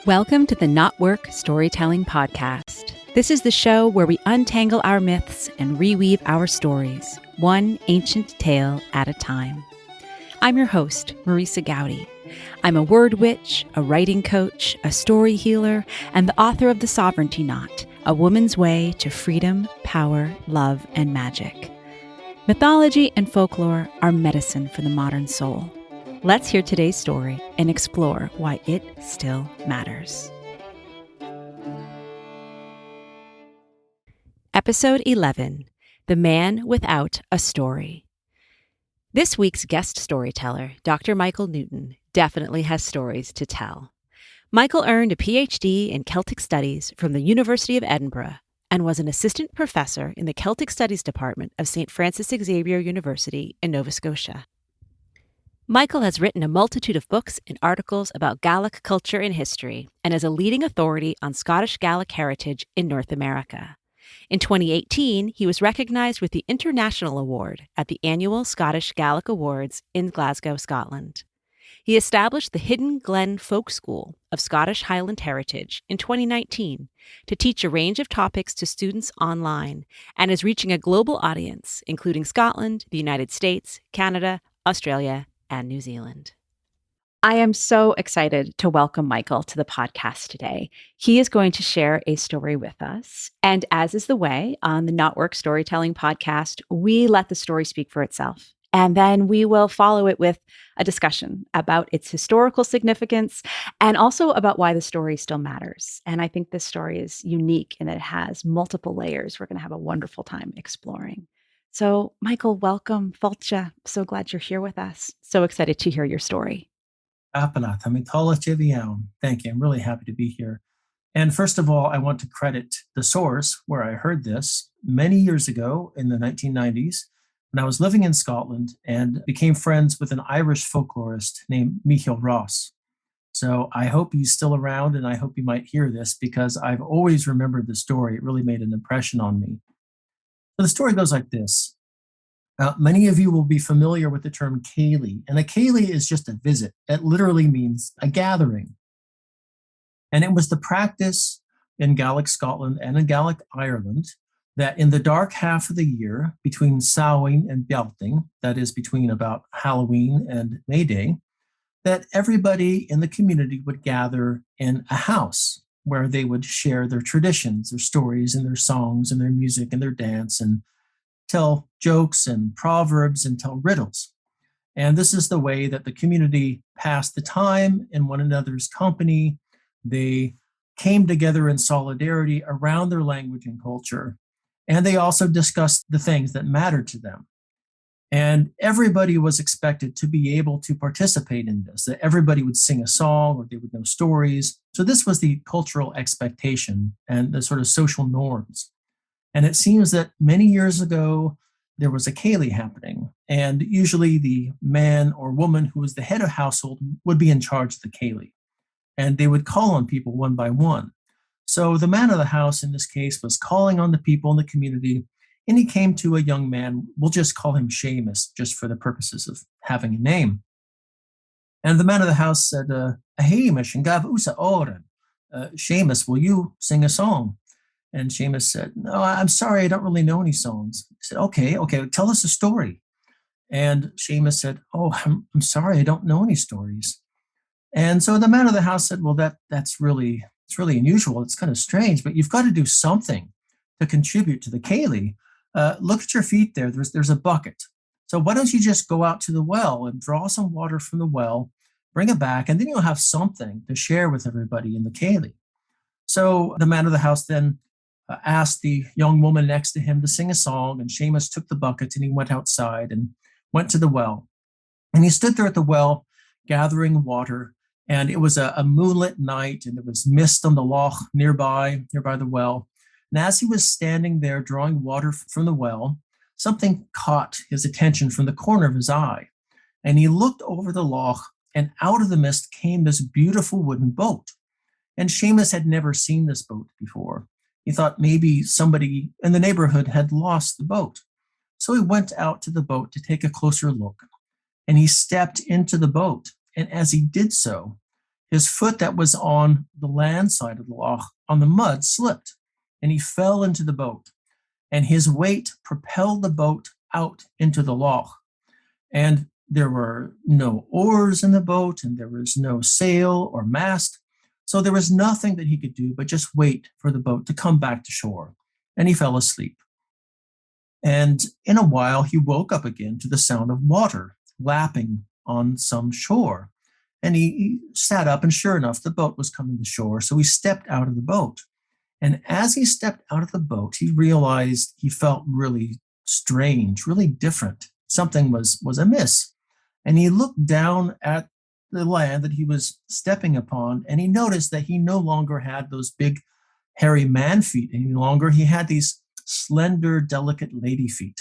Welcome to the Not Work Storytelling Podcast. This is the show where we untangle our myths and reweave our stories, one ancient tale at a time. I'm your host, Marisa Gowdy. I'm a word witch, a writing coach, a story healer, and the author of The Sovereignty Knot, A Woman's Way to Freedom, Power, Love, and Magic. Mythology and folklore are medicine for the modern soul. Let's hear today's story and explore why it still matters. Episode 11, The Man Without a Story. This week's guest storyteller, Dr. Michael Newton, definitely has stories to tell. Michael earned a Ph.D. in Celtic Studies from the University of Edinburgh and was an assistant professor in the Celtic Studies department of St. Francis Xavier University in Nova Scotia. Michael has written a multitude of books and articles about Gaelic culture and history and is a leading authority on Scottish Gaelic heritage in North America. In 2018, he was recognized with the International Award at the annual Scottish Gaelic Awards in Glasgow, Scotland. He established the Hidden Glen Folk School of Scottish Highland Heritage in 2019 to teach a range of topics to students online and is reaching a global audience, including Scotland, the United States, Canada, Australia, and New Zealand. I am so excited to welcome Michael to the podcast today. He is going to share a story with us. And as is the way on the Not Work Storytelling Podcast, we let the story speak for itself. And then we will follow it with a discussion about its historical significance and also about why the story still matters. And I think this story is unique in that it has multiple layers we're going to have a wonderful time exploring. So, Michael, welcome. Fáilte. So glad you're here with us. So excited to hear your story. Thank you. I'm really happy to be here. And first of all, I want to credit the source where I heard this many years ago in the 1990s when I was living in Scotland and became friends with an Irish folklorist named Michael Ross. So I hope he's still around and I hope you might hear this because I've always remembered the story. It really made an impression on me. So the story goes like this. Many of you will be familiar with the term céilidh, and a céilidh is just a visit. It literally means a gathering. And it was the practice in Gaelic Scotland and in Gaelic Ireland that in the dark half of the year, between Samhain and Belting, that is between about Halloween and May Day, that everybody in the community would gather in a house where they would share their traditions, their stories, and their songs, and their music, and their dance, and tell jokes and proverbs and tell riddles. And this is the way that the community passed the time in one another's company. They came together in solidarity around their language and culture. And they also discussed the things that mattered to them. And everybody was expected to be able to participate in this, that everybody would sing a song or they would know stories. So this was the cultural expectation and the sort of social norms. And it seems that many years ago, there was a céilidh happening. And usually the man or woman who was the head of household would be in charge of the céilidh. And they would call on people one by one. So the man of the house in this case was calling on the people in the community. And he came to a young man, we'll just call him Seamus, just for the purposes of having a name. And the man of the house said, Hamish and Gav Usa Oren, Seamus, will you sing a song? And Seamus said, no, I'm sorry, I don't really know any songs. He said, okay, tell us a story. And Seamus said, oh, I'm sorry, I don't know any stories. And so the man of the house said, well, it's really unusual. It's kind of strange, but you've got to do something to contribute to the céilidh. Look at your feet there. There's a bucket. So why don't you just go out to the well and draw some water from the well, bring it back, and then you'll have something to share with everybody in the céilidh. So the man of the house then asked the young woman next to him to sing a song, and Seamus took the bucket and he went outside and went to the well. And he stood there at the well gathering water, and it was a moonlit night, and there was mist on the loch nearby the well. And as he was standing there drawing water from the well, something caught his attention from the corner of his eye. And he looked over the loch, and out of the mist came this beautiful wooden boat. And Seamus had never seen this boat before. He thought maybe somebody in the neighborhood had lost the boat. So he went out to the boat to take a closer look. And he stepped into the boat. And as he did so, his foot that was on the land side of the loch on the mud slipped, and he fell into the boat, and his weight propelled the boat out into the loch. And there were no oars in the boat, and there was no sail or mast. So there was nothing that he could do but just wait for the boat to come back to shore. And he fell asleep. And in a while, he woke up again to the sound of water lapping on some shore. And he sat up, and sure enough, the boat was coming to shore. So he stepped out of the boat. And as he stepped out of the boat, he realized he felt really strange, really different. Something was amiss. And he looked down at the land that he was stepping upon, and he noticed that he no longer had those big, hairy man feet any longer. He had these slender, delicate lady feet.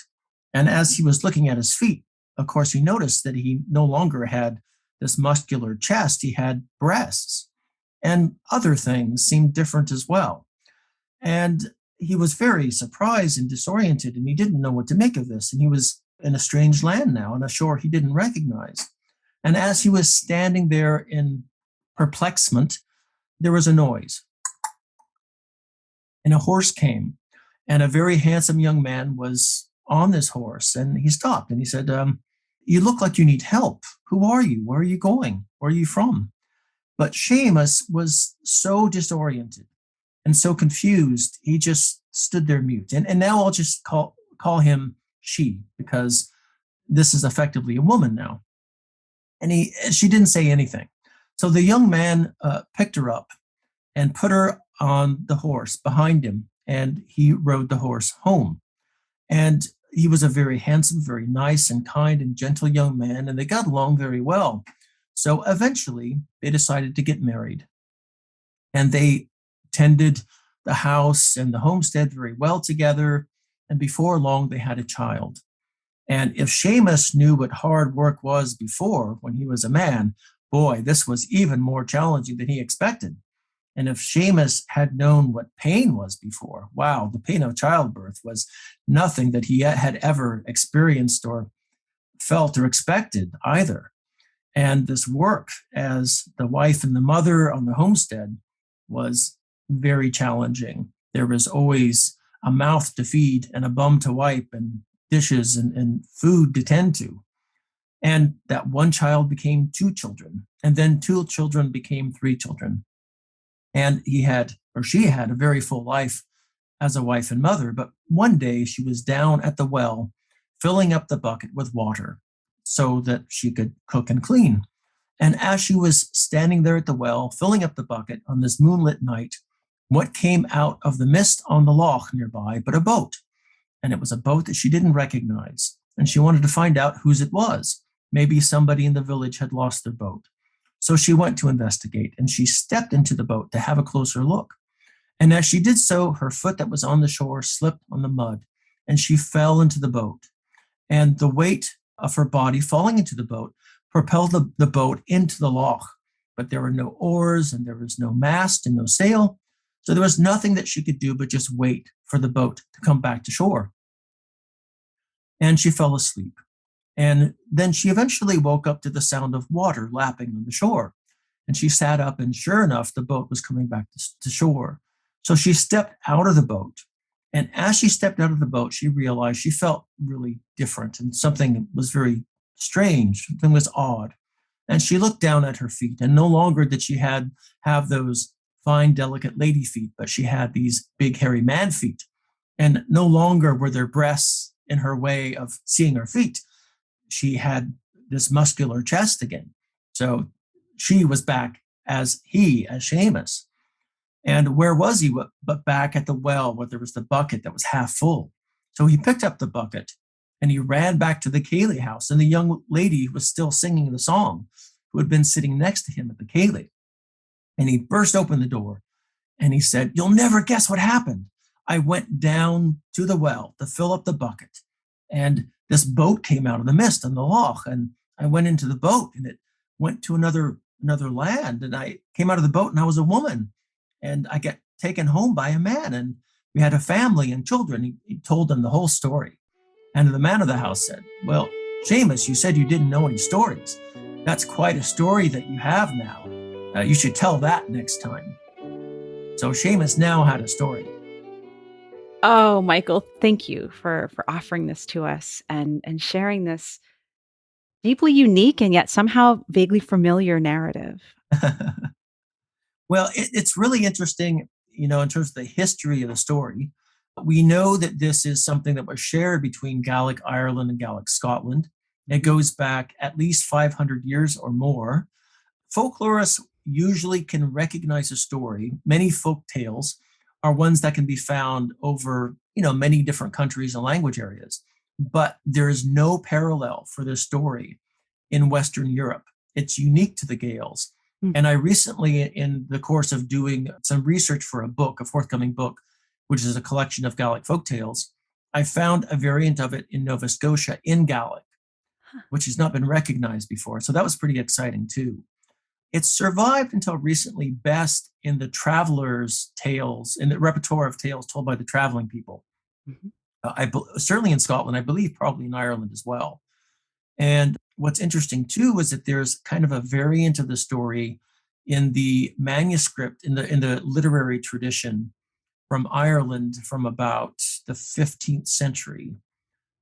And as he was looking at his feet, of course, he noticed that he no longer had this muscular chest. He had breasts, and other things seemed different as well. And he was very surprised and disoriented, and he didn't know what to make of this. And he was in a strange land now, on a shore he didn't recognize. And as he was standing there in perplexement, there was a noise. And a horse came, and a very handsome young man was on this horse. And he stopped, and he said, "You look like you need help. Who are you? Where are you going? Where are you from?" But Seamus was so disoriented and so confused, he just stood there mute. And now I'll just call him she, because this is effectively a woman now. And she didn't say anything. So the young man picked her up and put her on the horse behind him, and he rode the horse home. And he was a very handsome, very nice and kind and gentle young man, and they got along very well. So eventually they decided to get married. And they tended the house and the homestead very well together. And before long, they had a child. And if Seamus knew what hard work was before, when he was a man, boy, this was even more challenging than he expected. And if Seamus had known what pain was before, wow, the pain of childbirth was nothing that he had ever experienced or felt or expected either. And this work as the wife and the mother on the homestead was very challenging. There was always a mouth to feed and a bum to wipe and dishes and food to tend to. And that one child became two children, and then two children became three children. And she had a very full life as a wife and mother. But one day she was down at the well, filling up the bucket with water so that she could cook and clean. And as she was standing there at the well, filling up the bucket on this moonlit night, what came out of the mist on the loch nearby but a boat? And it was a boat that she didn't recognize. And she wanted to find out whose it was. Maybe somebody in the village had lost their boat. So she went to investigate, and she stepped into the boat to have a closer look. And as she did so, her foot that was on the shore slipped on the mud, and she fell into the boat. And the weight of her body falling into the boat propelled the boat into the loch. But there were no oars, and there was no mast and no sail. So there was nothing that she could do but just wait for the boat to come back to shore. And she fell asleep. And then she eventually woke up to the sound of water lapping on the shore. And she sat up, and sure enough, the boat was coming back to shore. So she stepped out of the boat. And as she stepped out of the boat, she realized she felt really different, and something was very strange, something was odd. And she looked down at her feet, and no longer did she have those fine, delicate lady feet, but she had these big, hairy man feet. And no longer were there breasts in her way of seeing her feet. She had this muscular chest again. So she was back as Seamus. And where was he but back at the well where there was the bucket that was half full? So he picked up the bucket and he ran back to the céilidh house. And the young lady was still singing the song, who had been sitting next to him at the céilidh. And he burst open the door and he said, "You'll never guess what happened. I went down to the well to fill up the bucket, and this boat came out of the mist on the loch, and I went into the boat, and it went to another land, and I came out of the boat, and I was a woman, and I got taken home by a man, and we had a family and children." He told them the whole story. And the man of the house said, "Well, Seamus, you said you didn't know any stories. That's quite a story that you have now." You should tell that next time. So Seamus now had a story. Oh, Michael, thank you for offering this to us and sharing this deeply unique and yet somehow vaguely familiar narrative. Well, it's really interesting, in terms of the history of the story. We know that this is something that was shared between Gaelic Ireland and Gaelic Scotland. It goes back at least 500 years or more. Folklorists usually can recognize a story. Many folk tales are ones that can be found over, many different countries and language areas. But there is no parallel for this story in Western Europe. It's unique to the Gaels. Mm. And I recently, in the course of doing some research for a forthcoming book, which is a collection of Gaelic folk tales, I found a variant of it in Nova Scotia in Gaelic, which has not been recognized before. So that was pretty exciting too. It survived until recently best in the travelers' tales, in the repertoire of tales told by the traveling people. Mm-hmm. Certainly in Scotland, I believe probably in Ireland as well. And what's interesting too is that there's kind of a variant of the story in the manuscript, in the literary tradition from Ireland from about the 15th century.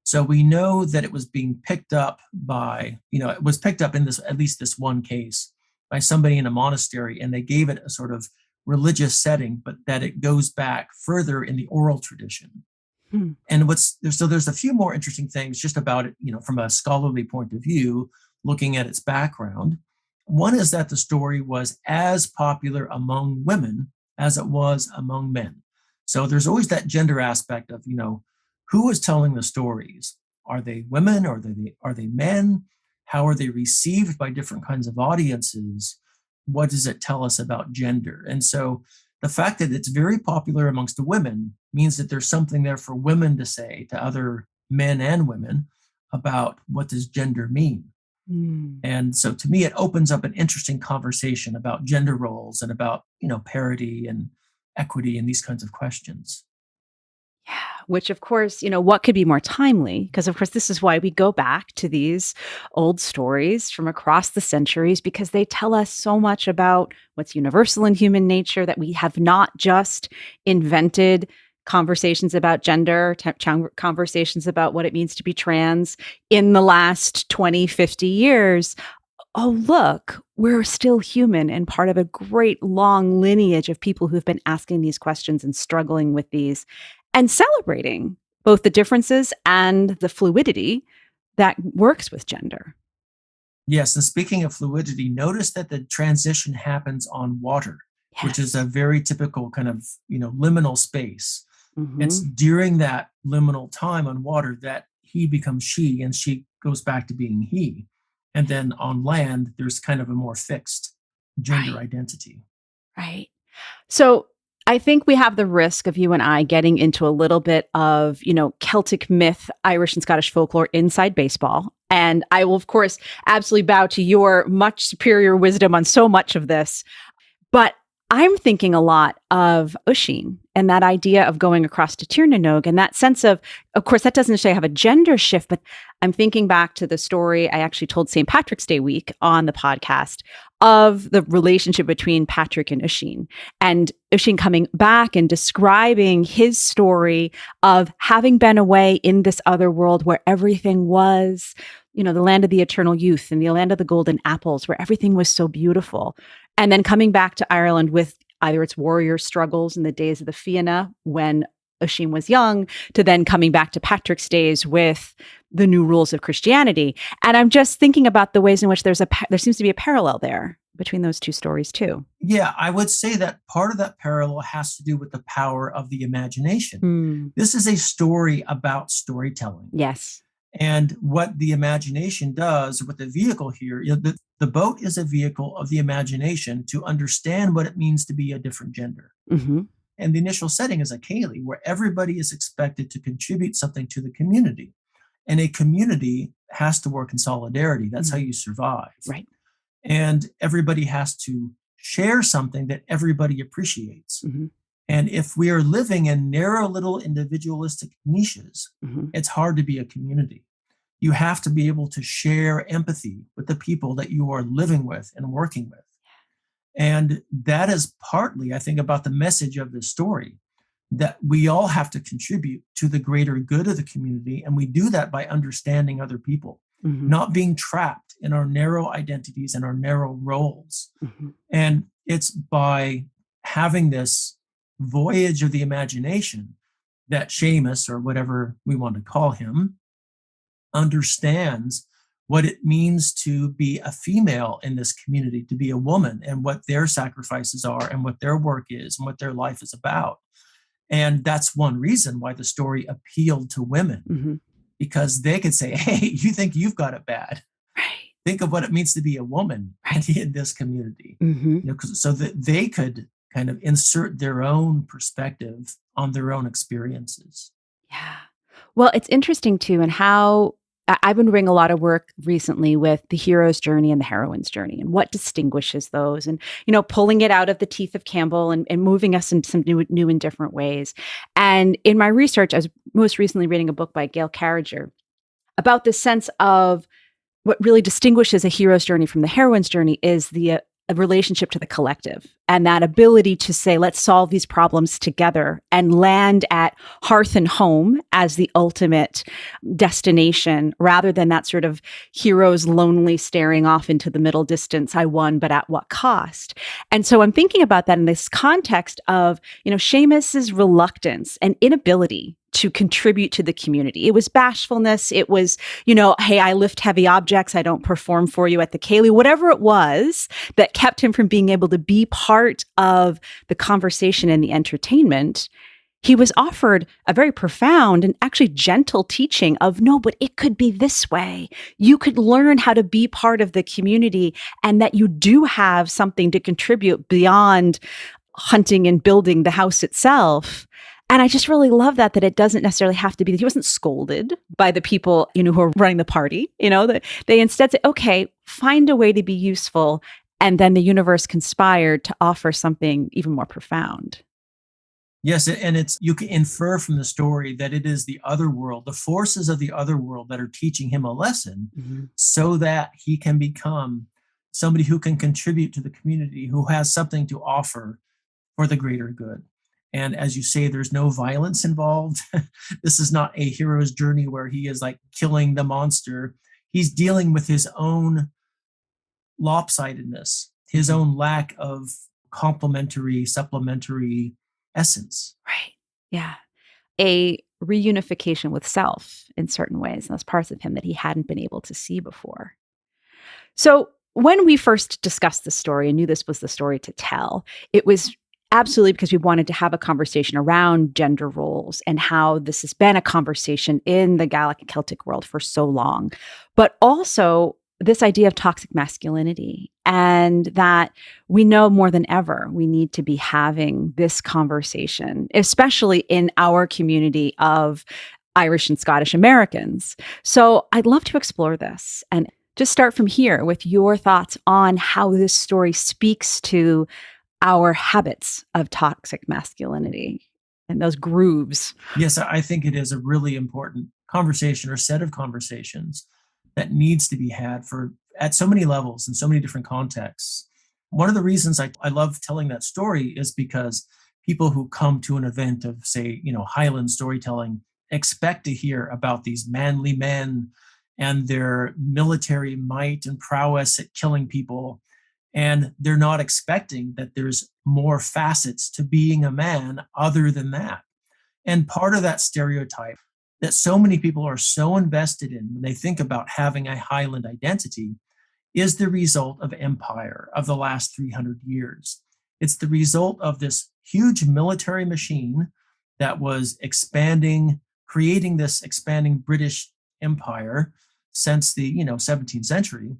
So we know that it was being picked up by, it was picked up in this, at least this one case, by somebody in a monastery, and they gave it a sort of religious setting, but that it goes back further in the oral tradition. And there's a few more interesting things just about it, from a scholarly point of view, looking at its background. One is that the story was as popular among women as it was among men. So there's always that gender aspect of, who is telling the stories? Are they women? Are they men? How are they received by different kinds of audiences? What does it tell us about gender? And so the fact that it's very popular amongst the women means that there's something there for women to say to other men and women about what does gender mean. And so to me, it opens up an interesting conversation about gender roles and about, parity and equity and these kinds of questions. Yeah, which of course, what could be more timely? Because of course, this is why we go back to these old stories from across the centuries, because they tell us so much about what's universal in human nature, that we have not just invented conversations about gender, conversations about what it means to be trans in the last 20, 50 years. Oh, look, we're still human and part of a great long lineage of people who've been asking these questions and struggling with these and celebrating both the differences and the fluidity that works with gender. Yes, and speaking of fluidity, notice that the transition happens on water, which is a very typical kind of, liminal space. Mm-hmm. It's during that liminal time on water that he becomes she and she goes back to being he. And then on land, there's kind of a more fixed gender identity. Right. So I think we have the risk of you and I getting into a little bit of, Celtic myth, Irish and Scottish folklore inside baseball. And I will, of course, absolutely bow to your much superior wisdom on so much of this. But I'm thinking a lot of Uiscin and that idea of going across to Tirnanog and that sense of course, that doesn't necessarily have a gender shift, but I'm thinking back to the story I actually told St. Patrick's Day week on the podcast of the relationship between Patrick and Uiscin, and Uiscin coming back and describing his story of having been away in this other world where everything was, the land of the eternal youth and the land of the golden apples, where everything was so beautiful. And then coming back to Ireland with either its warrior struggles in the days of the Fianna when Uiscin was young, to then coming back to Patrick's days with the new rules of Christianity. And I'm just thinking about the ways in which there seems to be a parallel there between those two stories too. Yeah, I would say that part of that parallel has to do with the power of the imagination. This is a story about storytelling. Yes. And what the imagination does, what the vehicle here, the boat is a vehicle of the imagination to understand what it means to be a different gender. Mm-hmm. And the initial setting is a céilidh, where everybody is expected to contribute something to the community. And a community has to work in solidarity. That's how you survive. Right. And everybody has to share something that everybody appreciates. Mm-hmm. And if we are living in narrow little individualistic niches, it's hard to be a community. You have to be able to share empathy with the people that you are living with and working with. And that is partly, I think, about the message of this story, that we all have to contribute to the greater good of the community. And we do that by understanding other people, not being trapped in our narrow identities and our narrow roles. And it's by having this voyage of the imagination that Seamus, or whatever we want to call him, understands what it means to be a female in this community, to be a woman, and what their sacrifices are, and what their work is, and what their life is about. And that's one reason why the story appealed to women, because they could say, hey, you think you've got it bad. Right. Think of what it means to be a woman in this community. So that they could kind of insert their own perspective on their own experiences. Yeah. Well, it's interesting too, and how I've been doing a lot of work recently with the hero's journey and the heroine's journey, and what distinguishes those, and pulling it out of the teeth of Campbell and moving us in some new and different ways. And in my research, I was most recently reading a book by Gail Carriger about this sense of what really distinguishes a hero's journey from the heroine's journey is the a relationship to the collective, and that ability to say, let's solve these problems together and land at hearth and home as the ultimate destination, rather than that sort of hero's lonely staring off into the middle distance. I won, but at what cost? And so I'm thinking about that in this context of, Seamus's reluctance and inability to contribute to the community. It was bashfulness. It was, hey, I lift heavy objects. I don't perform for you at the céilidh, whatever it was that kept him from being able to be part of the conversation and the entertainment. He was offered a very profound and actually gentle teaching of, no, but it could be this way. You could learn how to be part of the community, and that you do have something to contribute beyond hunting and building the house itself. And I just really love that it doesn't necessarily have to be that he wasn't scolded by the people, who are running the party, that they instead say, okay, find a way to be useful. And then the universe conspired to offer something even more profound. Yes, and you can infer from the story that it is the other world, the forces of the other world that are teaching him a lesson, so that he can become somebody who can contribute to the community, who has something to offer for the greater good. And as you say, there's no violence involved. This is not a hero's journey where he is like killing the monster. He's dealing with his own lopsidedness, his own lack of complementary, supplementary essence. Right. Yeah. A reunification with self in certain ways. And those parts of him that he hadn't been able to see before. So when we first discussed the story and knew this was the story to tell, it was absolutely because we wanted to have a conversation around gender roles and how this has been a conversation in the Gaelic and Celtic world for so long, but also this idea of toxic masculinity, and that we know more than ever we need to be having this conversation, especially in our community of Irish and Scottish Americans. So I'd love to explore this and just start from here with your thoughts on how this story speaks to our habits of toxic masculinity and those grooves. Yes, I think it is a really important conversation or set of conversations that needs to be had at so many levels in so many different contexts. One of the reasons I love telling that story is because people who come to an event of, say, Highland storytelling expect to hear about these manly men and their military might and prowess at killing people. And they're not expecting that there's more facets to being a man other than that. And part of that stereotype that so many people are so invested in when they think about having a Highland identity is the result of empire of the last 300 years. It's the result of this huge military machine that was expanding, creating this expanding British empire since the 17th century,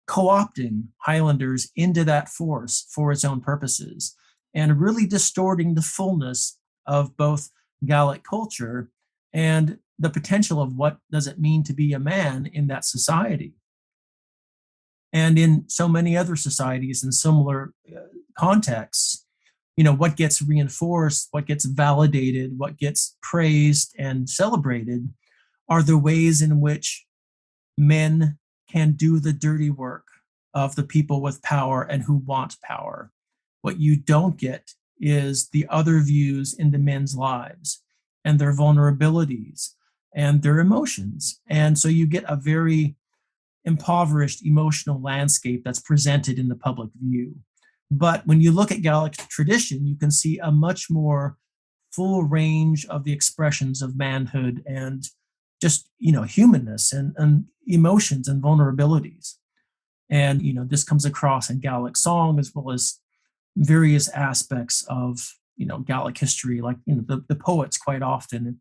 co-opting Highlanders into that force for its own purposes, and really distorting the fullness of both Gaelic culture and the potential of what does it mean to be a man in that society. And in so many other societies in similar contexts, what gets reinforced, what gets validated, what gets praised and celebrated are the ways in which men can do the dirty work of the people with power and who want power. What you don't get is the other views into men's lives and their vulnerabilities and their emotions. And so you get a very impoverished emotional landscape that's presented in the public view. But when you look at Gaelic tradition, you can see a much more full range of the expressions of manhood and just humanness and emotions and vulnerabilities. And this comes across in Gaelic song as well as various aspects of Gaelic history, like the poets quite often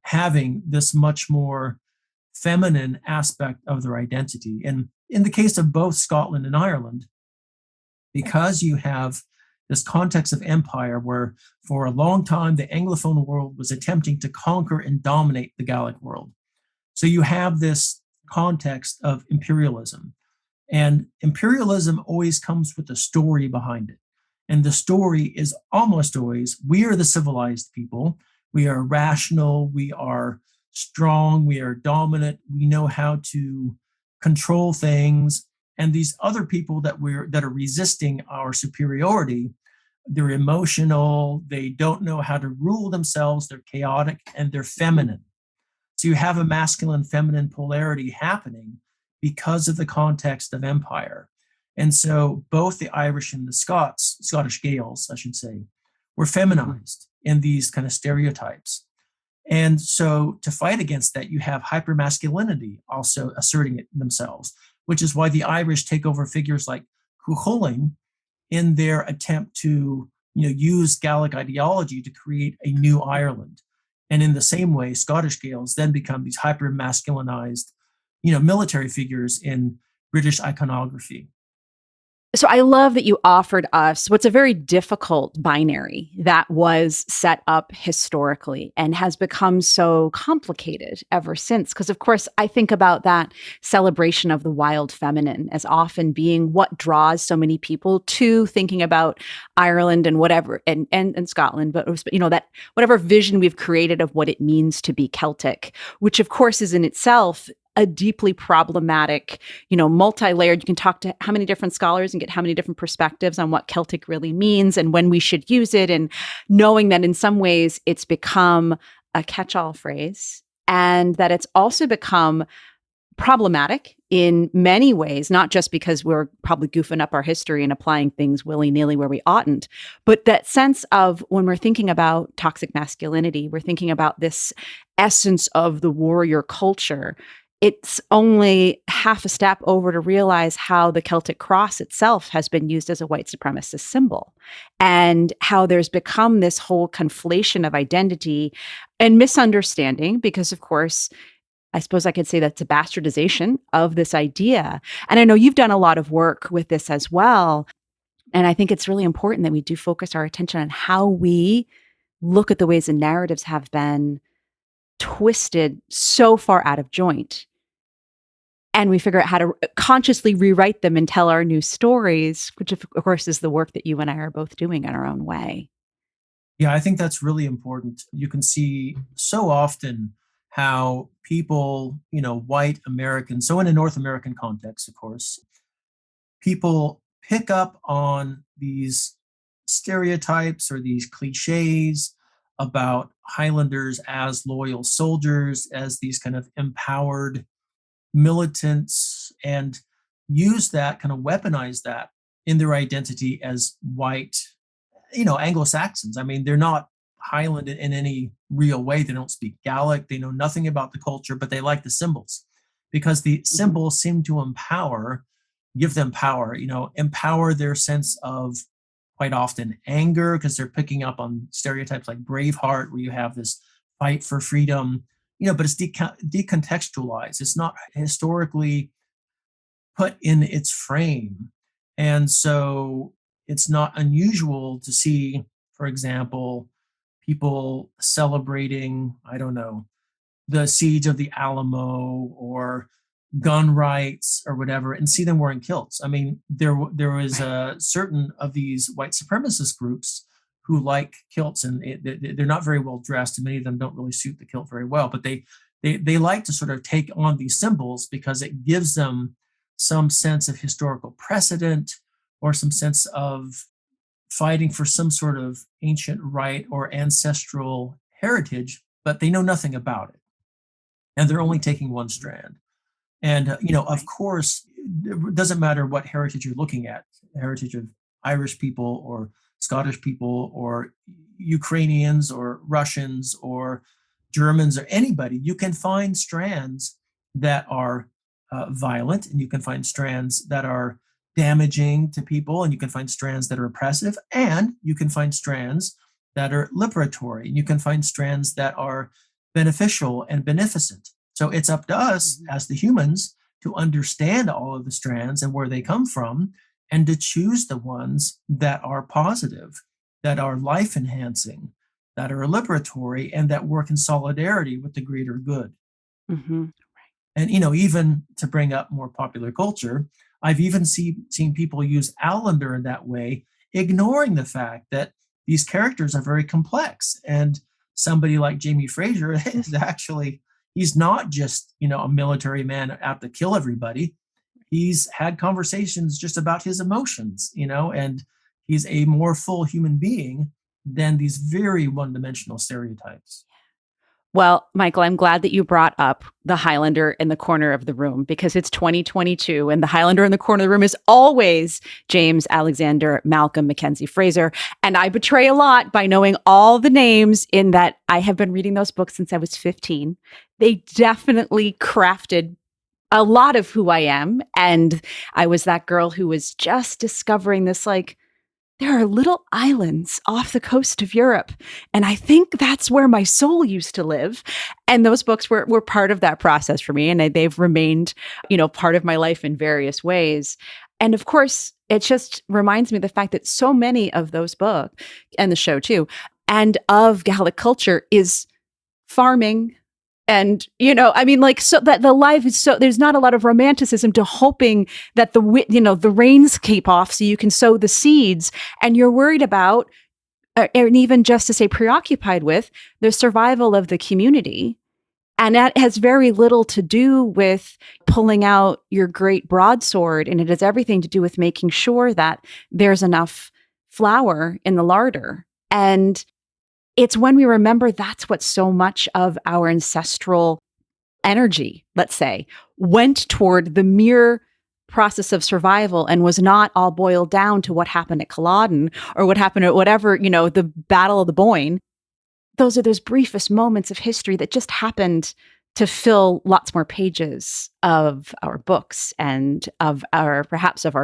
having this much more feminine aspect of their identity. And in the case of both Scotland and Ireland, because you have this context of empire where for a long time the Anglophone world was attempting to conquer and dominate the Gaelic world. So you have this context of imperialism. And imperialism always comes with a story behind it. And the story is almost always, we are the civilized people. We are rational. We are strong. We are dominant. We know how to control things. And these other people that are resisting our superiority, they're emotional. They don't know how to rule themselves. They're chaotic and they're feminine. So you have a masculine feminine polarity happening because of the context of empire. And so both the Irish and the Scottish Gaels, I should say, were feminized in these kind of stereotypes. And so to fight against that, you have hypermasculinity also asserting it themselves, which is why the Irish take over figures like Cuchulainn in their attempt to use Gaelic ideology to create a new Ireland. And in the same way, Scottish Gaels then become these hyper-masculinized, military figures in British iconography. So I love that you offered us what's a very difficult binary that was set up historically and has become so complicated ever since. Because, of course, I think about that celebration of the wild feminine as often being what draws so many people to thinking about Ireland and whatever, and Scotland, but that whatever vision we've created of what it means to be Celtic, which, of course, is in itself a deeply problematic, multi-layered. You can talk to how many different scholars and get how many different perspectives on what Celtic really means and when we should use it. And knowing that in some ways it's become a catch-all phrase and that it's also become problematic in many ways, not just because we're probably goofing up our history and applying things willy-nilly where we oughtn't, but that sense of when we're thinking about toxic masculinity, we're thinking about this essence of the warrior culture. It's only half a step over to realize how the Celtic cross itself has been used as a white supremacist symbol and how there's become this whole conflation of identity and misunderstanding because, of course, I suppose I could say that's a bastardization of this idea. And I know you've done a lot of work with this as well. And I think it's really important that we do focus our attention on how we look at the ways the narratives have been twisted so far out of joint. And we figure out how to consciously rewrite them and tell our new stories, which of course is the work that you and I are both doing in our own way. Yeah, I think that's really important. You can see so often how people, white Americans, so in a North American context, of course, people pick up on these stereotypes or these cliches about Highlanders as loyal soldiers, as these kind of empowered militants, and use that, kind of weaponize that in their identity as white, Anglo-Saxons. I mean, they're not Highland in any real way. They don't speak Gaelic. They know nothing about the culture, but they like the symbols because the symbols seem to give them power, empower their sense of quite often anger because they're picking up on stereotypes like Braveheart, where you have this fight for freedom, but it's decontextualized. It's not historically put in its frame. And so it's not unusual to see, for example, people celebrating, I don't know, the siege of the Alamo or gun rights or whatever, and see them wearing kilts. I mean, there was a certain of these white supremacist groups who like kilts, and they're not very well dressed, and many of them don't really suit the kilt very well. But they like to sort of take on these symbols because it gives them some sense of historical precedent or some sense of fighting for some sort of ancient right or ancestral heritage, but they know nothing about it. And they're only taking one strand. And, of course, it doesn't matter what heritage you're looking at, heritage of Irish people or Scottish people or Ukrainians or Russians or Germans or anybody, you can find strands that are violent, and you can find strands that are damaging to people, and you can find strands that are oppressive, and you can find strands that are liberatory, and you can find strands that are beneficial and beneficent. So it's up to us as the humans to understand all of the strands and where they come from, and to choose the ones that are positive, that are life enhancing, that are liberatory, and that work in solidarity with the greater good. Mm-hmm. And, even to bring up more popular culture, I've even seen people use Allender in that way, ignoring the fact that these characters are very complex. And somebody like Jamie Fraser is actually, he's not just, a military man out to kill everybody. He's had conversations just about his emotions, and he's a more full human being than these very one-dimensional stereotypes. Well, Michael, I'm glad that you brought up the Highlander in the corner of the room, because it's 2022 and the Highlander in the corner of the room is always James Alexander Malcolm Mackenzie Fraser. And I betray a lot by knowing all the names, in that I have been reading those books since I was 15. They definitely crafted a lot of who I am. And I was that girl who was just discovering this, there are little islands off the coast of Europe, and I think that's where my soul used to live. And those books were part of that process for me, and they've remained, part of my life in various ways. And of course, it just reminds me of the fact that so many of those books, and the show too, and of Gaelic culture is farming. And, so that the life is there's not a lot of romanticism to hoping that the rains keep off so you can sow the seeds. And you're worried about, and even just to say preoccupied with, the survival of the community. And that has very little to do with pulling out your great broadsword. And it has everything to do with making sure that there's enough flour in the larder. And it's when we remember that's what so much of our ancestral energy, let's say, went toward the mere process of survival, and was not all boiled down to what happened at Culloden or what happened at whatever, the Battle of the Boyne. Those are those briefest moments of history that just happened to fill lots more pages of our books and of our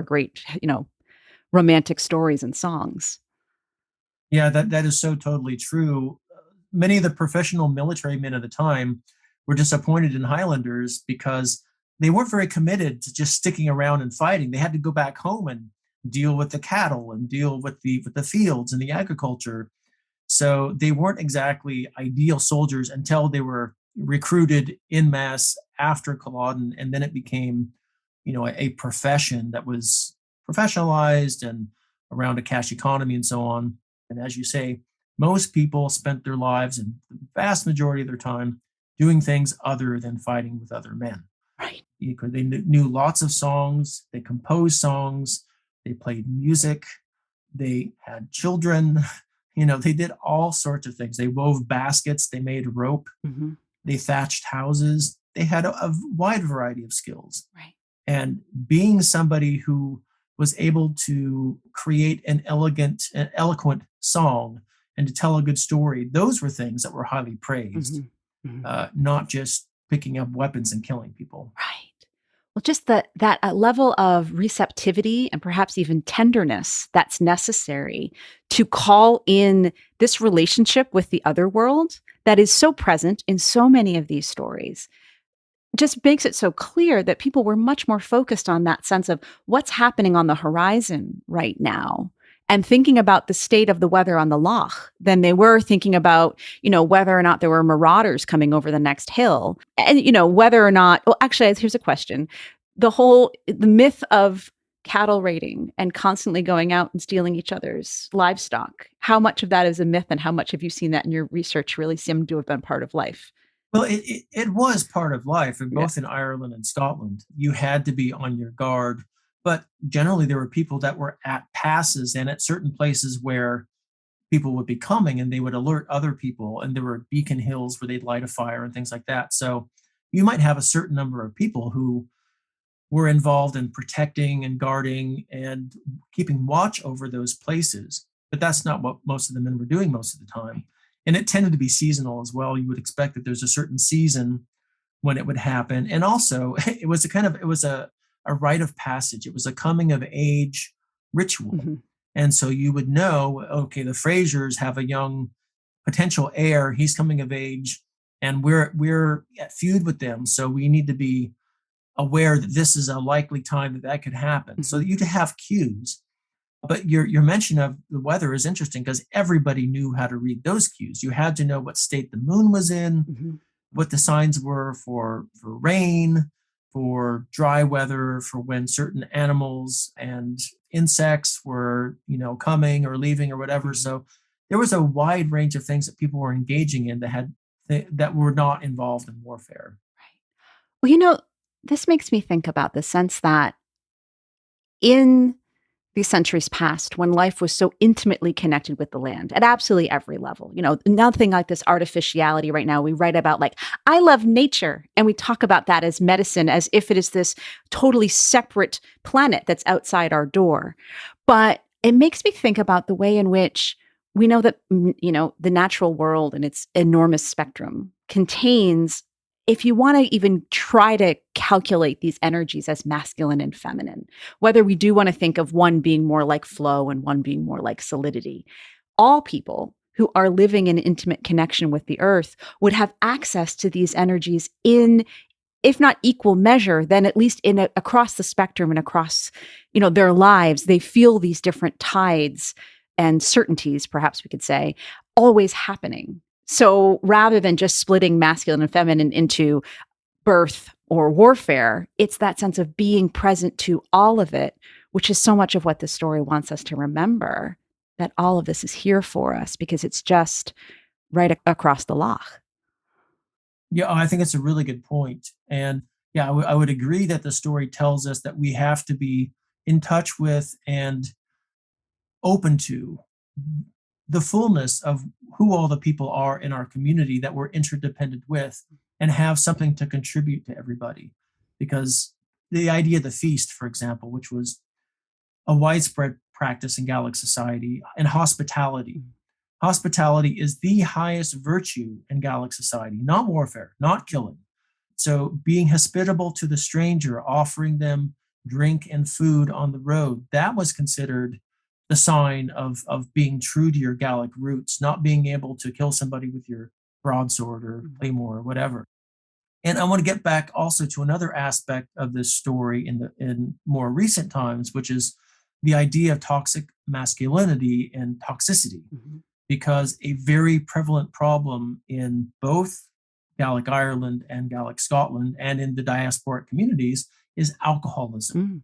great, romantic stories and songs. Yeah, that is so totally true. Many of the professional military men of the time were disappointed in Highlanders because they weren't very committed to just sticking around and fighting. They had to go back home and deal with the cattle and deal with the fields and the agriculture. So they weren't exactly ideal soldiers until they were recruited en masse after Culloden, and then it became, a profession that was professionalized and around a cash economy and so on. And as you say, most people spent their lives, and the vast majority of their time, doing things other than fighting with other men. Right. They knew lots of songs, they composed songs, they played music, they had children, they did all sorts of things. They wove baskets, they made rope, they thatched houses. They had a wide variety of skills. Right. And being somebody who was able to create an eloquent song and to tell a good story, those were things that were highly praised, not just picking up weapons and killing people. Right. Well, just that level of receptivity and perhaps even tenderness that's necessary to call in this relationship with the other world that is so present in so many of these stories just makes it so clear that people were much more focused on that sense of what's happening on the horizon right now, and thinking about the state of the weather on the loch than they were thinking about, whether or not there were marauders coming over the next hill. And, whether or not, well, actually, here's a question. The myth of cattle raiding and constantly going out and stealing each other's livestock, how much of that is a myth, and how much have you seen that in your research really seem to have been part of life? Well, it was part of life, and both in Ireland and Scotland. You had to be on your guard But generally, there were people that were at passes and at certain places where people would be coming and they would alert other people. And there were beacon hills where they'd light a fire and things like that. So you might have a certain number of people who were involved in protecting and guarding and keeping watch over those places. But that's not what most of the men were doing most of the time. And it tended to be seasonal as well. You would expect that there's a certain season when it would happen. And also it was a rite of passage. It was a coming of age ritual. Mm-hmm. And so you would know, okay, the Frasers have a young potential heir. He's coming of age and we're at feud with them. So we need to be aware that this is a likely time that that could happen. So that you'd have cues. But your mention of the weather is interesting because everybody knew how to read those cues. You had to know what state the moon was in, Mm-hmm. what the signs were for rain, for dry weather, for when certain animals and insects were, coming or leaving or whatever. So there was a wide range of things that people were engaging in that were not involved in warfare. Right. Well, this makes me think about the sense that in these centuries past, when life was so intimately connected with the land at absolutely every level, nothing like this artificiality right now. We write about I love nature, and we talk about that as medicine, as if it is this totally separate planet that's outside our door. But it makes me think about the way in which we know that, the natural world and its enormous spectrum contains, if you want to even try to calculate these energies as masculine and feminine, whether we do want to think of one being more like flow and one being more like céilidh, all people who are living in intimate connection with the earth would have access to these energies in, if not equal measure, then at least across the spectrum and across, their lives. They feel these different tides and certainties, perhaps we could say, always happening. So rather than just splitting masculine and feminine into birth or warfare, it's that sense of being present to all of it, which is so much of what this story wants us to remember, that all of this is here for us because it's just right across the loch. Yeah, I think it's a really good point. And yeah, I would agree that the story tells us that we have to be in touch with and open to the fullness of who all the people are in our community that we're interdependent with and have something to contribute to everybody. Because the idea of the feast, for example, which was a widespread practice in Gaelic society, and hospitality. Hospitality is the highest virtue in Gaelic society, not warfare, not killing. So being hospitable to the stranger, offering them drink and food on the road, that was considered the sign of being true to your Gaelic roots, not being able to kill somebody with your broadsword or claymore or whatever. And I want to get back also to another aspect of this story in more recent times, which is the idea of toxic masculinity and toxicity, because a very prevalent problem in both Gaelic Ireland and Gaelic Scotland and in the diasporic communities is alcoholism.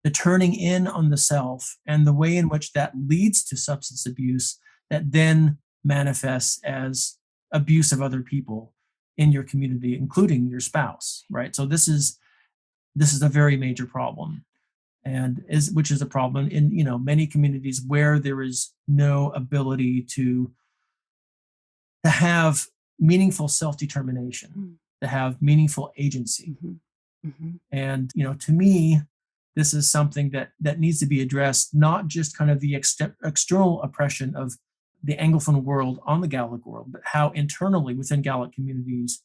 The turning in on the self and the way in which that leads to substance abuse that then manifests as abuse of other people in your community, including your spouse, right? So this is a very major problem, and which is a problem in many communities where there is no ability to have meaningful self-determination, to have meaningful agency. And to me, this is something that needs to be addressed, not just kind of the external oppression of the Anglophone world on the Gaelic world, but how internally within Gaelic communities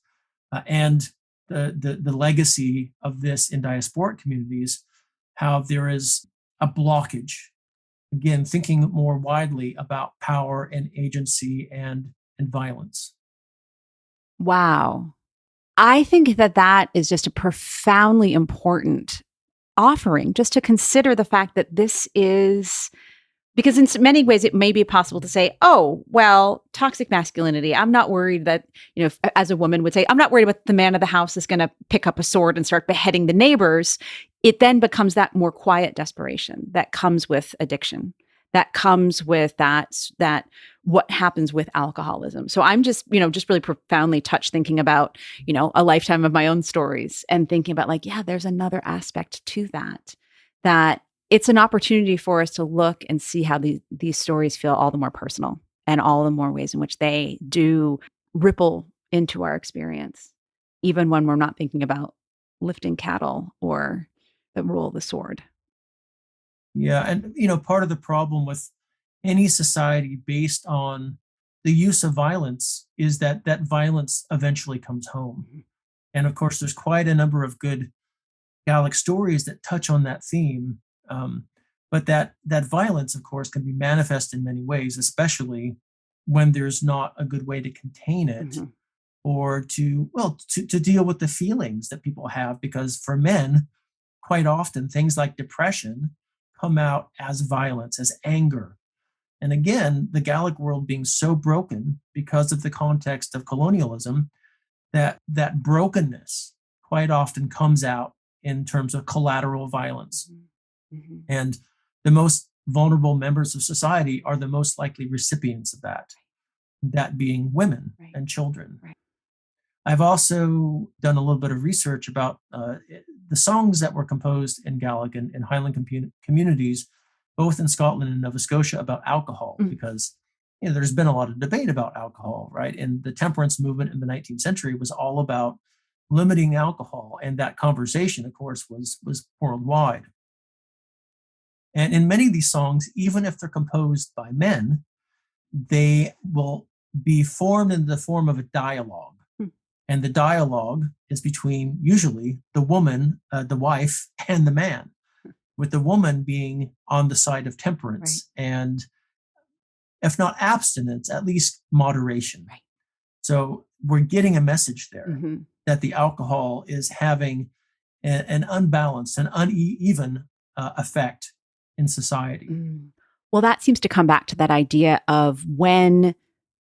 and the legacy of this in diasporic communities, how there is a blockage. Again, thinking more widely about power and agency and violence. Wow. I think that is just a profoundly important offering, just to consider the fact that this is, because in many ways it may be possible to say, oh, well, toxic masculinity, I'm not worried that, as a woman would say, I'm not worried about the man of the house is going to pick up a sword and start beheading the neighbors. It then becomes that more quiet desperation that comes with addiction, that comes with that what happens with alcoholism. So I'm just really profoundly touched thinking about, a lifetime of my own stories and thinking about there's another aspect to that that it's an opportunity for us to look and see how these stories feel all the more personal and all the more ways in which they do ripple into our experience, even when we're not thinking about lifting cattle or the role of the sword. Yeah, and part of the problem with any society based on the use of violence is that that violence eventually comes home. Mhm. And of course, there's quite a number of good Gaelic stories that touch on that theme. But that violence, of course, can be manifest in many ways, especially when there's not a good way to contain it Mhm. or to deal with the feelings that people have. Because for men, quite often things like depression come out as violence, as anger. And again, the Gaelic world being so broken because of the context of colonialism, that brokenness quite often comes out in terms of collateral violence. Mhm. Mhm. And the most vulnerable members of society are the most likely recipients of that being women Right. and children. Right. I've also done a little bit of research about the songs that were composed in Gaelic and in Highland communities, both in Scotland and Nova Scotia, about alcohol, Mm. because there's been a lot of debate about alcohol, right? And the temperance movement in the 19th century was all about limiting alcohol, and that conversation, of course, was worldwide. And in many of these songs, even if they're composed by men, they will be formed in the form of a dialogue. Mm. And the dialogue is between usually the woman, the wife, and the man, with the woman being on the side of Right. temperance and, if not abstinence, at least moderation. Right. So we're getting a message there Mhm. that the alcohol is having an unbalanced and uneven effect in society. Mm. Well, that seems to come back to that idea of when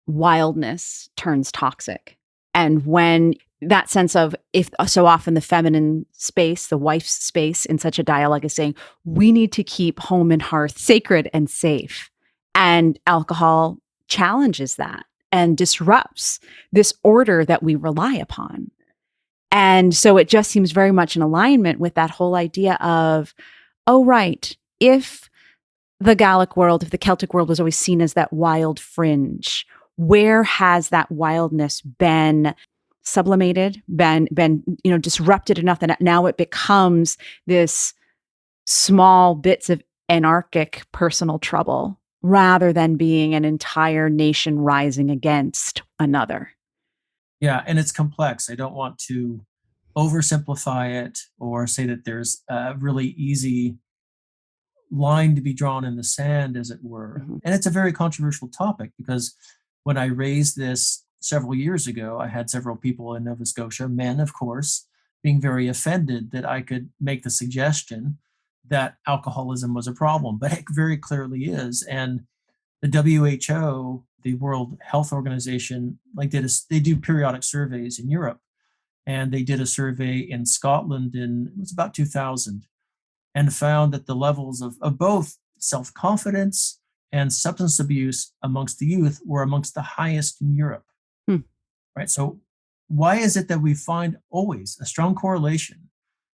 wildness turns toxic and when that sense of if so often the feminine space, the wife's space in such a dialogue is saying, we need to keep home and hearth sacred and safe. And alcohol challenges that and disrupts this order that we rely upon. And so it just seems very much in alignment with that whole idea of, oh, right, if the Gaelic world, if the Celtic world was always seen as that wild fringe, where has that wildness been sublimated, been disrupted enough that now it becomes this small bits of anarchic personal trouble rather than being an entire nation rising against another? Yeah, and it's complex. I don't want to oversimplify it or say that there's a really easy line to be drawn in the sand, as it were. Mhm. And it's a very controversial topic because when I raised this several years ago, I had several people in Nova Scotia, men, of course, being very offended that I could make the suggestion that alcoholism was a problem, but it very clearly is. And the WHO, the World Health Organization, they do periodic surveys in Europe, and they did a survey in Scotland it was about 2000, and found that the levels of both self-confidence and substance abuse amongst the youth were amongst the highest in Europe, Hmm. right? So why is it that we find always a strong correlation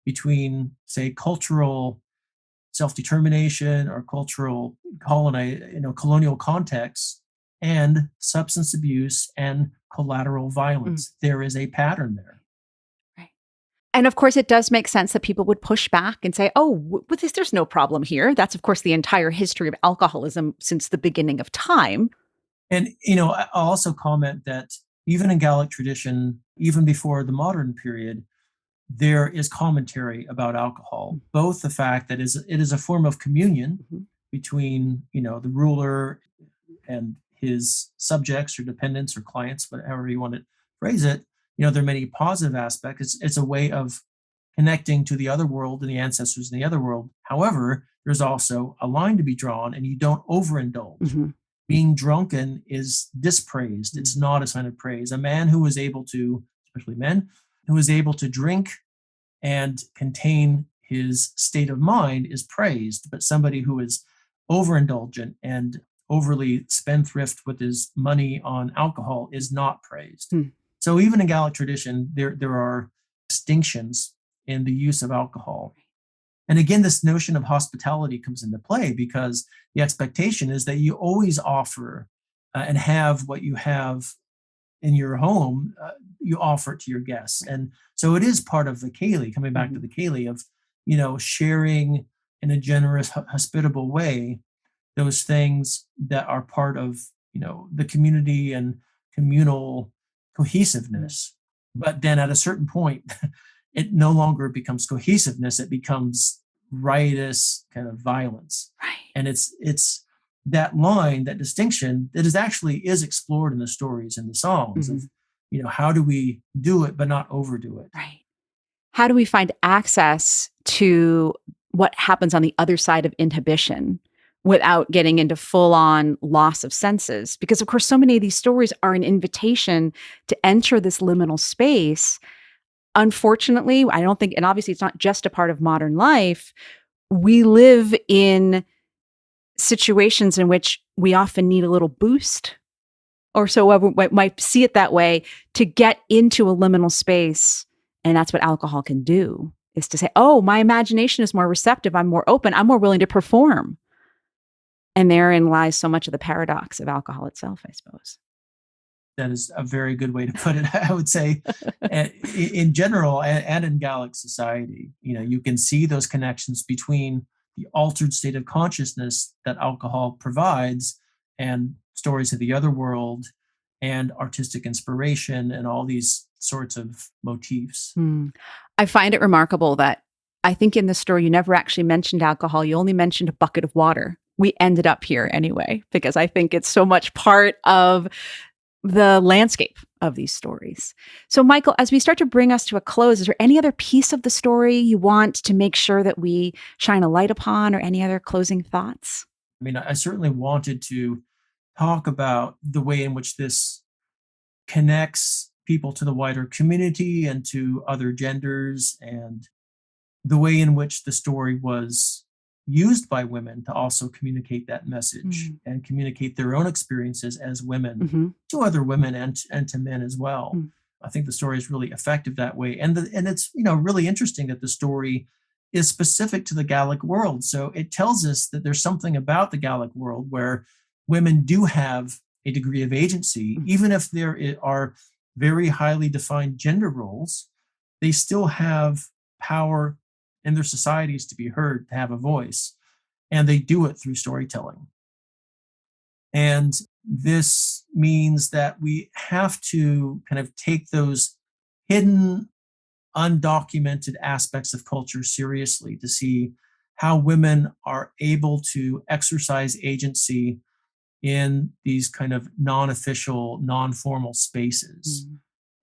between, say, cultural self-determination or colonial contexts and substance abuse and collateral Mm. violence? There is a pattern there. Right. And of course, it does make sense that people would push back and say, oh, with this, there's no problem here. That's, of course, the entire history of alcoholism since the beginning of time. And I'll also comment that even in Gaelic tradition, even before the modern period, there is commentary about alcohol. Both the fact that it is a form of communion Mhm. between the ruler and his subjects or dependents or clients, whatever you want to phrase it. There are many positive aspects. It's a way of connecting to the other world and the ancestors in the other world. However, there's also a line to be drawn, and you don't overindulge. Mhm. Being drunken is dispraised. It's not a sign of praise. A man who is able to, especially men, who is able to drink and contain his state of mind is praised, but somebody who is overindulgent and overly spendthrift with his money on alcohol is not praised. Hmm. So even in Gaelic tradition, there are distinctions in the use of alcohol. And again, this notion of hospitality comes into play because the expectation is that you always offer and have what you have in your home, you offer it to your guests. And so it is part of the céilidh, coming back to the céilidh of, sharing in a generous, hospitable way those things that are part of, the community and communal cohesiveness. But then at a certain point, it no longer becomes cohesiveness, it becomes riotous kind of violence. Right. And it's that line, that distinction that is explored in the stories and the songs of, how do we do it but not overdo it? Right. How do we find access to what happens on the other side of inhibition without getting into full-on loss of senses? Because, of course, so many of these stories are an invitation to enter this liminal space. Unfortunately, I don't think, and obviously it's not just a part of modern life, we live in situations in which we often need a little boost, or so we might see it that way, to get into a liminal space. And that's what alcohol can do, is to say, oh, my imagination is more receptive, I'm more open, I'm more willing to perform. And therein lies so much of the paradox of alcohol itself, I suppose. That is a very good way to put it. I would say in general and in Gaelic society, you can see those connections between the altered state of consciousness that alcohol provides and stories of the other world and artistic inspiration and all these sorts of motifs. I find it remarkable that I think in the story you never actually mentioned alcohol. You only mentioned a bucket of water. We ended up here anyway, because I think it's so much part of the landscape of these stories. So, Michael, as we start to bring us to a close, is there any other piece of the story you want to make sure that we shine a light upon, or any other closing thoughts? I mean, I certainly wanted to talk about the way in which this connects people to the wider community and to other genders, and the way in which the story was used by women to also communicate that message and communicate their own experiences as women to other women and to men as well. I think the story is really effective that way. And it's, really interesting that the story is specific to the Gaelic world. So it tells us that there's something about the Gaelic world where women do have a degree of agency, even if there are very highly defined gender roles, they still have power in their societies to be heard, to have a voice, and they do it through storytelling. And this means that we have to kind of take those hidden, undocumented aspects of culture seriously to see how women are able to exercise agency in these kind of non-official, non-formal spaces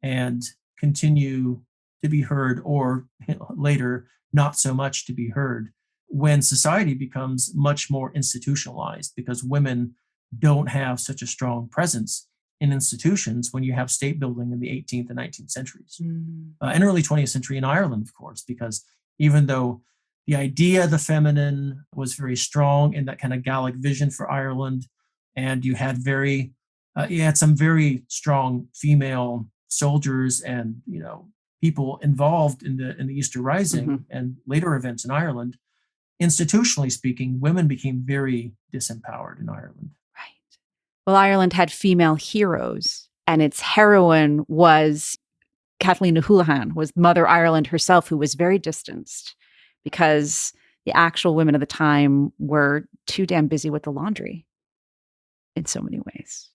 and continue to be heard, or later not so much to be heard, when society becomes much more institutionalized, because women don't have such a strong presence in institutions when you have state building in the 18th and 19th centuries. And early 20th century in Ireland, of course, because even though the idea of the feminine was very strong in that kind of Gaelic vision for Ireland, and you had some very strong female soldiers and people involved in the Easter Rising and later events in Ireland, institutionally speaking, women became very disempowered in Ireland. Right. Well, Ireland had female heroes, and its heroine was Kathleen O'Houlihan, was Mother Ireland herself, who was very distanced because the actual women of the time were too damn busy with the laundry in so many ways.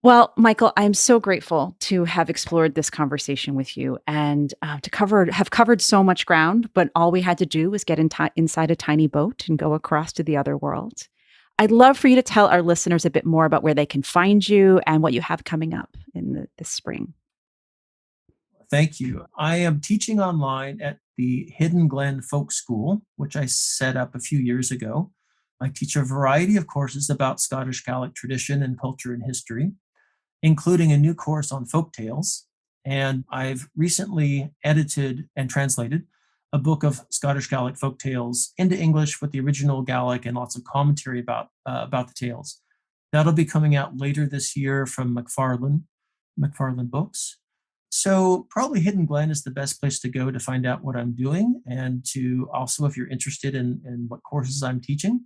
Well, Michael, I'm so grateful to have explored this conversation with you and have covered so much ground, but all we had to do was get inside a tiny boat and go across to the other world. I'd love for you to tell our listeners a bit more about where they can find you and what you have coming up in this spring. Thank you. I am teaching online at the Hidden Glen Folk School, which I set up a few years ago. I teach a variety of courses about Scottish Gaelic tradition and culture and history, including a new course on folk tales. And I've recently edited and translated a book of Scottish Gaelic folk tales into English with the original Gaelic and lots of commentary about the tales. That'll be coming out later this year from McFarlane Books. So probably Hidden Glen is the best place to go to find out what I'm doing, and to also, if you're interested in what courses I'm teaching,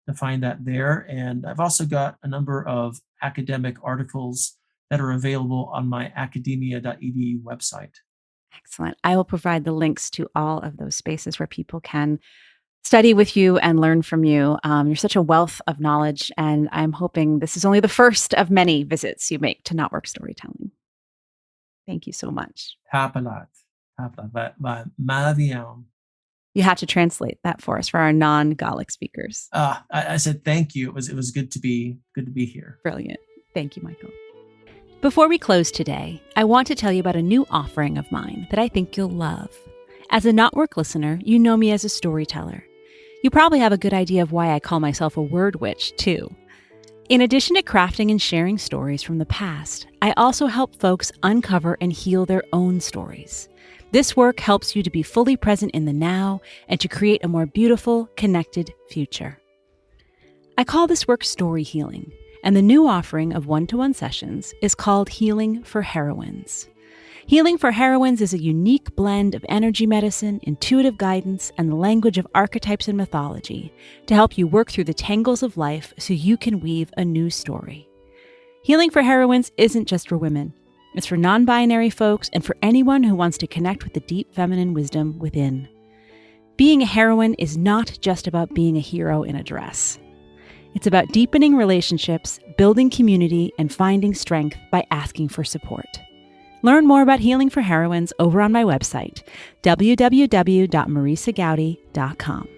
to find that there. And I've also got a number of academic articles that are available on my academia.edu website. Excellent. I will provide the links to all of those spaces where people can study with you and learn from you. You're such a wealth of knowledge, and I'm hoping this is only the first of many visits you make to Not Work Storytelling. Thank you so much. Tapalat. Tapalat. Maravilhão. You had to translate that for us for our non-Gaelic speakers. I said thank you. It was good to be here. Brilliant. Thank you, Michael. Before we close today, I want to tell you about a new offering of mine that I think you'll love. As a Not Work listener, you know me as a storyteller. You probably have a good idea of why I call myself a word witch, too. In addition to crafting and sharing stories from the past, I also help folks uncover and heal their own stories. This work helps you to be fully present in the now and to create a more beautiful, connected future. I call this work story healing, and the new offering of one-to-one sessions is called Healing for Heroines. Healing for Heroines is a unique blend of energy medicine, intuitive guidance, and the language of archetypes and mythology to help you work through the tangles of life so you can weave a new story. Healing for Heroines isn't just for women. It's for non-binary folks and for anyone who wants to connect with the deep feminine wisdom within. Being a heroine is not just about being a hero in a dress. It's about deepening relationships, building community, and finding strength by asking for support. Learn more about Healing for Heroines over on my website, www.marisagowdy.com.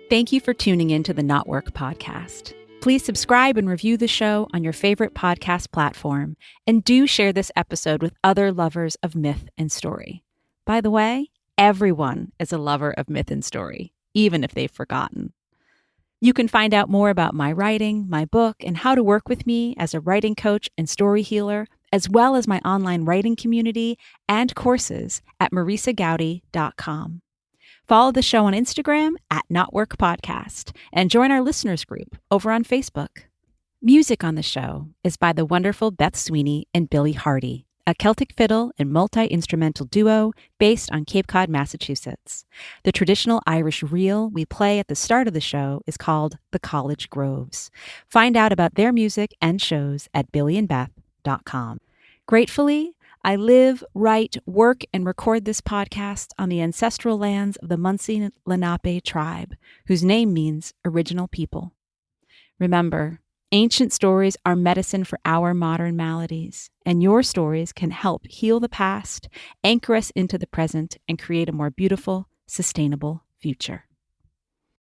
Thank you for tuning in to the Not Work podcast. Please subscribe and review the show on your favorite podcast platform, and do share this episode with other lovers of myth and story. By the way, everyone is a lover of myth and story, even if they've forgotten. You can find out more about my writing, my book, and how to work with me as a writing coach and story healer, as well as my online writing community and courses at marisagowdy.com. Follow the show on Instagram at NotWorkPodcast and join our listeners group over on Facebook. Music on the show is by the wonderful Beth Sweeney and Billy Hardy, a Celtic fiddle and multi-instrumental duo based on Cape Cod, Massachusetts. The traditional Irish reel we play at the start of the show is called The College Groves. Find out about their music and shows at billyandbeth.com. Gratefully, I live, write, work, and record this podcast on the ancestral lands of the Munsee Lenape tribe, whose name means original people. Remember, ancient stories are medicine for our modern maladies, and your stories can help heal the past, anchor us into the present, and create a more beautiful, sustainable future.